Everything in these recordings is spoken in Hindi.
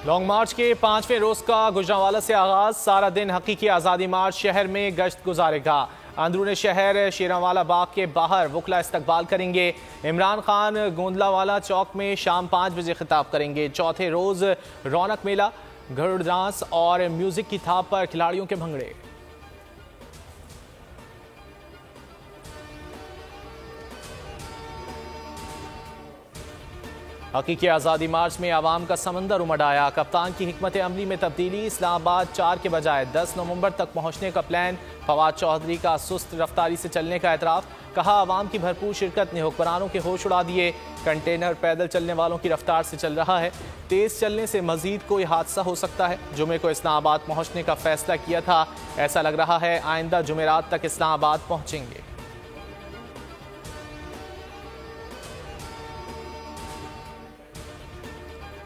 लॉन्ग मार्च के 5वें रोज का गुजरांवाला से आगाज। सारा दिन हकीकी आज़ादी मार्च शहर में गश्त गुजारेगा। अंदरूनी शहर शेरांवाला बाग के बाहर वकला इस्तकबाल करेंगे। इमरान खान गोंदलावाला चौक में शाम 5 बजे खिताब करेंगे। चौथे रोज रौनक मेला, घुड़ डांस और म्यूजिक की थाप पर खिलाड़ियों के भंगड़े। हकीकी आज़ादी मार्च में आवाम का समंदर उमड़ आया। कप्तान की हिकमत अमली में तब्दीली। इस्लामाबाद 4 के बजाय 10 नवंबर तक पहुंचने का प्लान। फवाद चौधरी का सुस्त रफ्तारी से चलने का एतराफ़। कहा आवाम की भरपूर शिरकत ने हुक्मरानों के होश उड़ा दिए। कंटेनर पैदल चलने वालों की रफ्तार से चल रहा है। तेज़ चलने से मजीद कोई हादसा हो सकता है। जुमे को इस्लामाबाद पहुंचने का फैसला किया था। ऐसा लग रहा है आइंदा जुमेरात तक इस्लामाबाद पहुंचेंगे।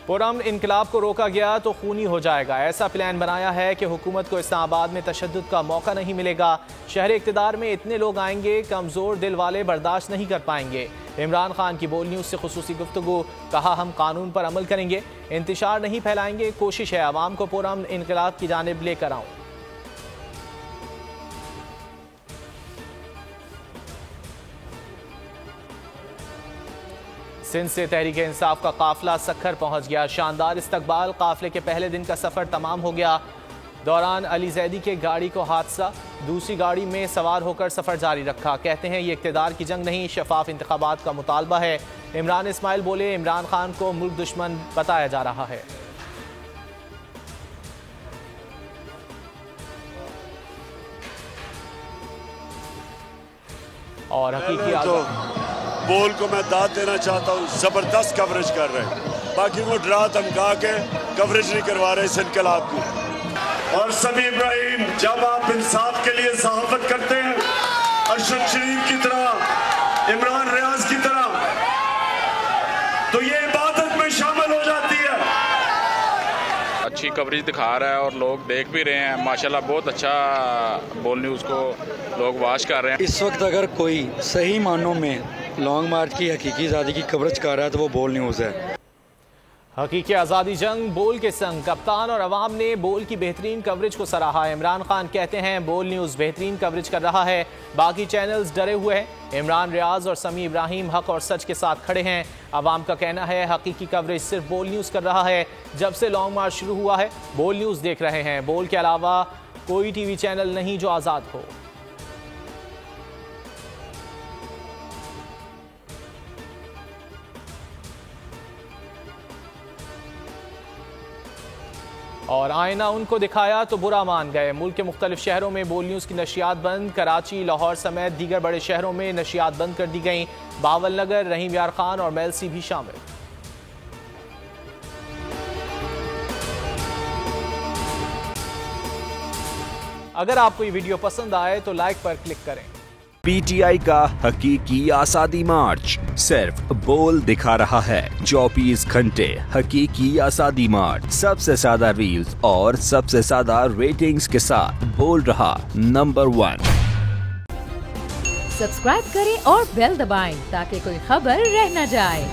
पुरअमन इनकलाब को रोका गया तो खूनी हो जाएगा। ऐसा प्लान बनाया है कि हुकूमत को इस्लामाबाद में तशद्दुद का मौका नहीं मिलेगा। शहर इक़्तिदार में इतने लोग आएंगे, कमज़ोर दिल वाले बर्दाश्त नहीं कर पाएंगे। इमरान खान की बोल न्यूज़ से खुसूसी गुफ्तगू। कहा हम कानून पर अमल करेंगे, इंतशार नहीं फैलाएंगे। कोशिश है आवाम को पुरअमन इनकलाब की जानिब लेकर आऊँ। सिंध से तहरीक इंसाफ का काफिला सक्खर पहुंच गया। शानदार इस्तकबाल। काफिले के पहले दिन का सफर तमाम हो गया। दौरान अली जैदी के गाड़ी को हादसा, दूसरी गाड़ी में सवार होकर सफर जारी रखा। कहते हैं ये इक़्तिदार की जंग नहीं, शफाफ इंतखाबात का मुतालबा है। इमरान इस्माइल बोले इमरान खान को मुल्क दुश्मन बताया जा रहा है। और हकीकी बोल को मैं दाद देना चाहता हूँ, जबरदस्त कवरेज कर रहे हैं। बाकी वो डरा धमका के कवरेज नहीं करवा रहे इस इनकलाब की। और समी इब्राहिम, जब आप इंसाफ के लिए सहाफत करते हैं, अरशद शरीफ की तरह, इमरान रियाज की तरह, तो ये इबादत में शामिल हो जाती है। अच्छी कवरेज दिखा रहा है और लोग देख भी रहे हैं। माशाल्लाह बहुत अच्छा बोल न्यूज़ को लोग वाच कर रहे हैं। इस वक्त अगर कोई सही मानों में लॉन्ग मार्च की हकीकी आज़ादी की कवरेज कर रहा है तो वो बोल न्यूज़ है। हकीकी आज़ादी जंग बोल के संग। कप्तान और अवाम ने बोल की बेहतरीन कवरेज को सराहा। इमरान खान कहते हैं बोल न्यूज़ बेहतरीन कवरेज कर रहा है, बाकी चैनल्स डरे हुए हैं। इमरान रियाज और समी इब्राहिम हक और सच के साथ खड़े हैं। अवाम का कहना है हकीकी कवरेज सिर्फ बोल न्यूज़ कर रहा है। जब से लॉन्ग मार्च शुरू हुआ है बोल न्यूज़ देख रहे हैं। बोल के अलावा कोई टीवी चैनल नहीं जो आज़ाद हो। और आईना उनको दिखाया तो बुरा मान गए। मुल्क के मुख्तलिफ शहरों में बोल न्यूज़ की नशियात बंद। कराची, लाहौर समेत दीगर बड़े शहरों में नशियात बंद कर दी गई। बावल नगर, रहीम यार खान और मेलसी भी शामिल। अगर आपको ये वीडियो पसंद आए तो लाइक पर क्लिक करें। पीटीआई का हकीकी आज़ादी मार्च सिर्फ बोल दिखा रहा है। 24 घंटे हकीकी आज़ादी मार्च, सबसे ज्यादा रील्स और सबसे ज्यादा रेटिंग्स के साथ बोल रहा नंबर 1। सब्सक्राइब करें और बेल दबाएं ताकि कोई खबर रह न जाए।